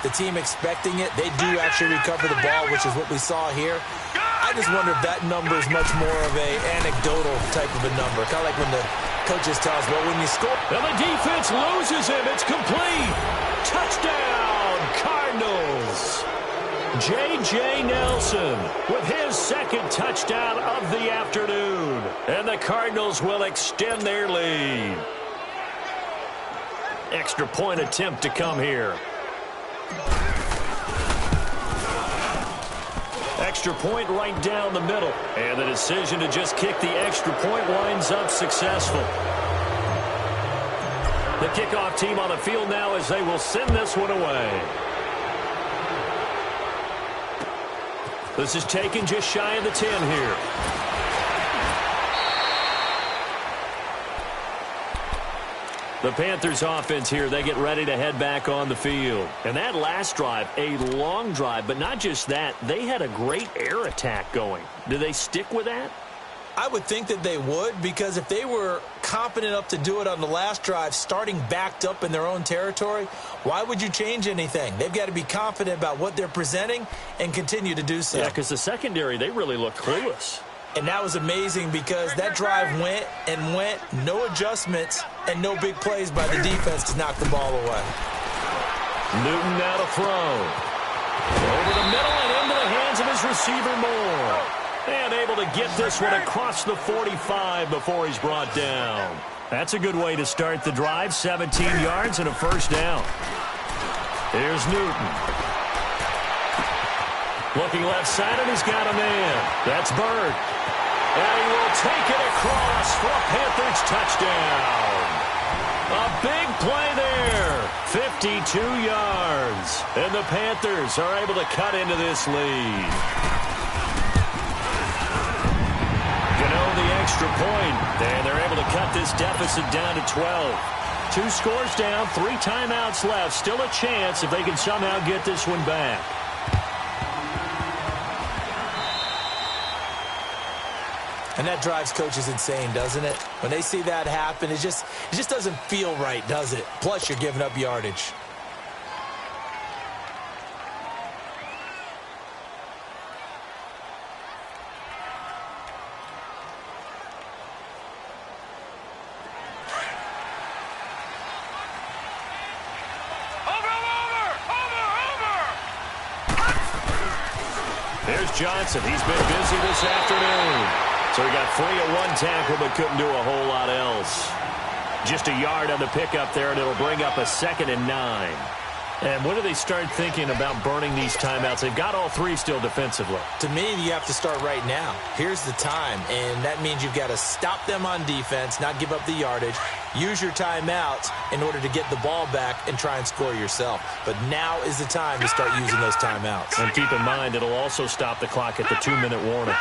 S2: the team expecting it, they do actually recover the ball, which is what we saw here. I just wonder if that number is much more of a anecdotal type of a number. Kind of like when the coaches tell us, well, when you score.
S1: And the defense loses him. It's complete. Touchdown, Cardinals. J.J. Nelson with his 2nd touchdown of the afternoon. And the Cardinals will extend their lead. Extra point attempt to come here. Extra point right down the middle. And the decision to just kick the extra point winds up successful. The kickoff team on the field now as they will send this one away. This is taken just shy of the 10 here. The Panthers offense here, they get ready to head back on the field. And that last drive, a long drive, but not just that, they had a great air attack going. Do they stick with that?
S2: I would think that they would, because if they were confident enough to do it on the last drive, starting backed up in their own territory, why would you change anything? They've got to be confident about what they're presenting and continue to do so.
S1: Yeah, because the secondary, they really looked clueless.
S2: And that was amazing because that drive went and went, no adjustments, and no big plays by the defense to knock the ball away.
S1: Newton now to throw. Over the middle and into the hands of his receiver Moore. And able to get this one across the 45 before he's brought down. That's a good way to start the drive. 17 yards and a 1st down. Here's Newton. Looking left side, and he's got a man. That's Bird. And he will take it across for a Panthers touchdown. A big play there. 52 yards. And the Panthers are able to cut into this lead. The extra point, and they're able to cut this deficit down to 12. 2 scores down, 3 timeouts left. Still a chance if they can somehow get this one back.
S2: And that drives coaches insane, doesn't it? When they see that happen, it just doesn't feel right, does it? Plus, you're giving up yardage.
S1: Johnson, he's been busy this afternoon. So he got free at 1 tackle but couldn't do a whole lot else. Just a yard on the pickup there, and it'll bring up a 2nd and 9. And when do they start thinking about burning these timeouts? They've got all 3 still defensively.
S2: To me, you have to start right now. Here's the time, and that means you've got to stop them on defense, not give up the yardage, use your timeouts in order to get the ball back and try and score yourself. But now is the time to start using those timeouts.
S1: And keep in mind, it'll also stop the clock at the 2-minute warning.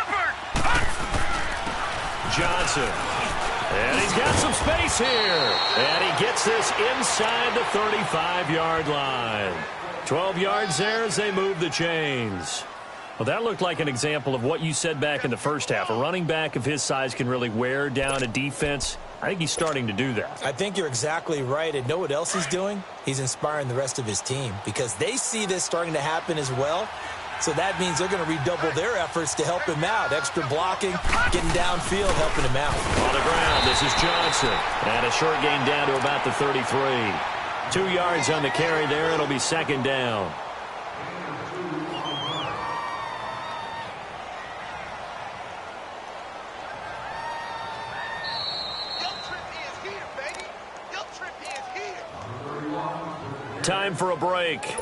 S1: Johnson. And he's got some space here. And he gets this inside the 35-yard line. 12 yards there as they move the chains. Well, that looked like an example of what you said back in the first half. A running back of his size can really wear down a defense. I think he's starting to do that.
S2: I think you're exactly right. And know what else he's doing? He's inspiring the rest of his team because they see this starting to happen as well. So that means they're going to redouble their efforts to help him out. Extra blocking, getting downfield, helping him out.
S1: On the ground, this is Johnson. And a short gain down to about the 33. 2 yards on the carry there. It'll be second down. Time for a break.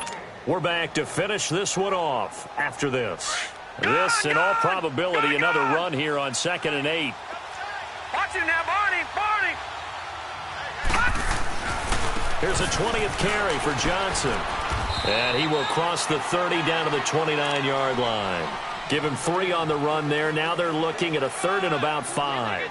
S1: We're back to finish this one off after this. This, in all probability, another run here on 2nd and 8.
S3: Watch it now, Barney! Barney!
S1: Here's a 20th carry for Johnson. And he will cross the 30 down to the 29-yard line. Give him 3 on the run there. Now they're looking at a 3rd and about 5.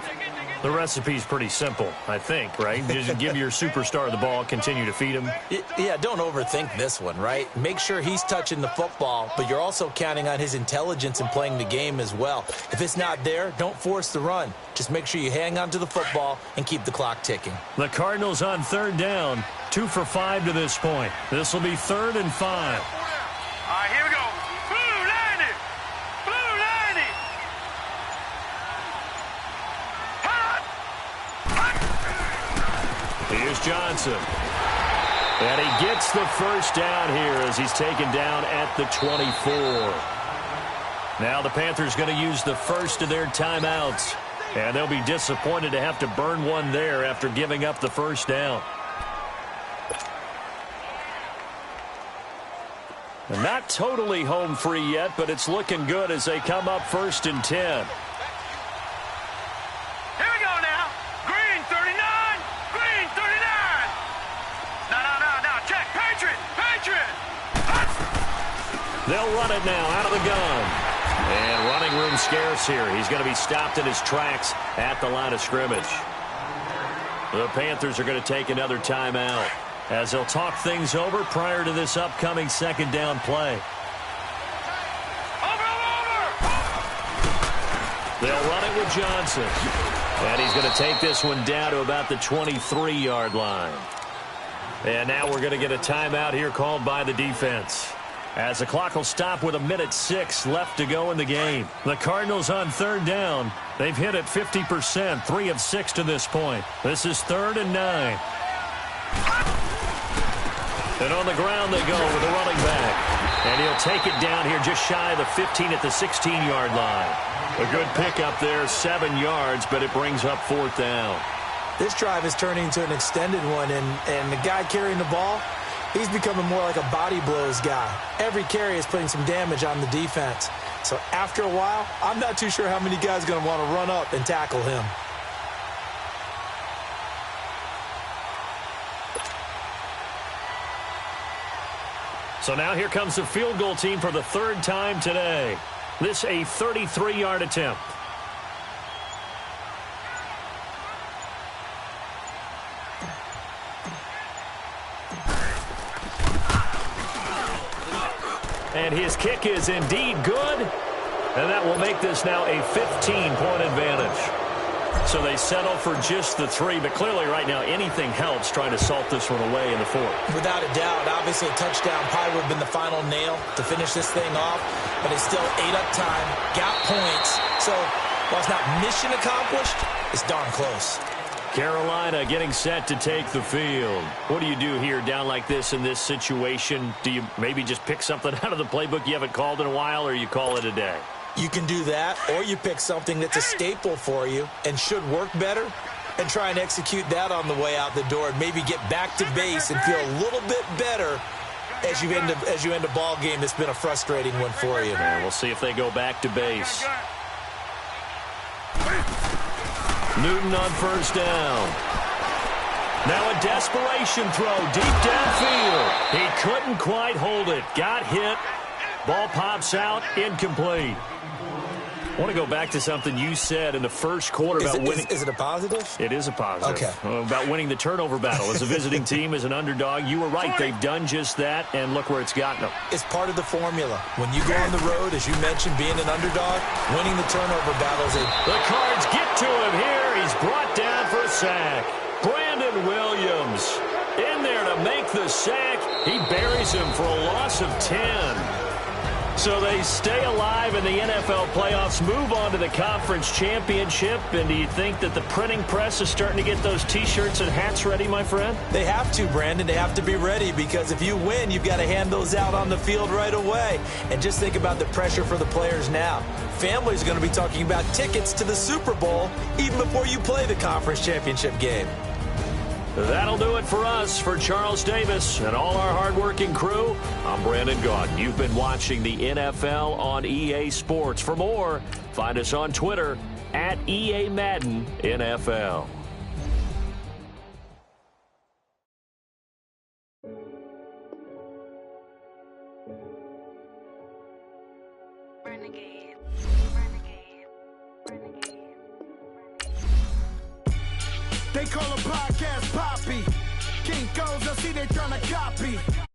S1: The recipe's pretty simple, I think, right? Just give your superstar the ball, continue to feed him.
S2: Yeah, don't overthink this one, right? Make sure he's touching the football, but you're also counting on his intelligence in playing the game as well. If it's not there, don't force the run. Just make sure you hang on to the football and keep the clock ticking.
S1: The Cardinals on 3rd down, 2 for 5 to this point. This will be 3rd and 5.
S3: All right, here we go. Blue 90! Blue 90!
S1: Here's Johnson. And he gets the first down here as he's taken down at the 24. Now the Panthers going to use the first of their timeouts. And they'll be disappointed to have to burn one there after giving up the first down. And not totally home free yet, but it's looking good as they come up 1st and 10.
S3: Here we go now. Green 39. Green 39. No. Check. Patriot. Patriot.
S1: They'll run it now out of the gun. And running room scarce here. He's going to be stopped in his tracks at the line of scrimmage. The Panthers are going to take another timeout as they'll talk things over prior to this upcoming 2nd down play.
S3: Over.
S1: They'll run it with Johnson. And he's going to take this one down to about the 23-yard line. And now we're going to get a timeout here called by the defense, as the clock will stop with 1:06 left to go in the game. The Cardinals on 3rd down. They've hit it 50%, 3 of 6 to this point. This is 3rd and 9. And on the ground they go with the running back. And he'll take it down here just shy of the 15 at the 16-yard line. A good pickup there, 7 yards, but it brings up 4th down.
S2: This drive is turning into an extended one, and the guy carrying the ball, he's becoming more like a body blows guy. Every carry is putting some damage on the defense. So after a while, I'm not too sure how many guys are going to want to run up and tackle him.
S1: So now here comes the field goal team for the 3rd time today. This a 33-yard attempt. And his kick is indeed good. And that will make this now a 15-point advantage. So they settle for just the 3, but clearly right now anything helps trying to salt this one away in the 4th.
S2: Without a doubt, obviously a touchdown probably would have been the final nail to finish this thing off, but it's still ate up time, got points. So while it's not mission accomplished, it's darn close.
S1: Carolina getting set to take the field. What do you do here down like this in this situation? Do you maybe just pick something out of the playbook you haven't called in a while, or you call it a day?
S2: You can do that, or you pick something that's a staple for you and should work better and try and execute that on the way out the door and maybe get back to base and feel a little bit better as you end a ball game that's been a frustrating one for you.
S1: And we'll see if they go back to base. Newton on 1st down. Now a desperation throw deep downfield. He couldn't quite hold it. Got hit. Ball pops out, incomplete. I want to go back to something you said in the first quarter about winning.
S2: Is it a positive?
S1: It is a positive.
S2: Okay.
S1: About winning the turnover battle. As a visiting team, as an underdog, you were right. They've done just that, and look where it's gotten them.
S2: It's part of the formula. When you go on the road, as you mentioned, being an underdog, winning the turnover battle is
S1: The Cards get to him here. He's brought down for a sack. Brandon Williams in there to make the sack. He buries him for a loss of 10. So they stay alive in the NFL playoffs, move on to the conference championship. And do you think that the printing press is starting to get those T-shirts and hats ready, my friend?
S2: They have to, Brandon. They have to be ready because if you win, you've got to hand those out on the field right away. And just think about the pressure for the players now. Families are going to be talking about tickets to the Super Bowl even before you play the conference championship game.
S1: That'll do it for us. For Charles Davis and all our hardworking crew, I'm Brandon Gaudin. You've been watching the NFL on EA Sports. For more, find us on Twitter at EA Madden NFL.
S4: They call a podcast Poppy. King goes, I see they tryna copy.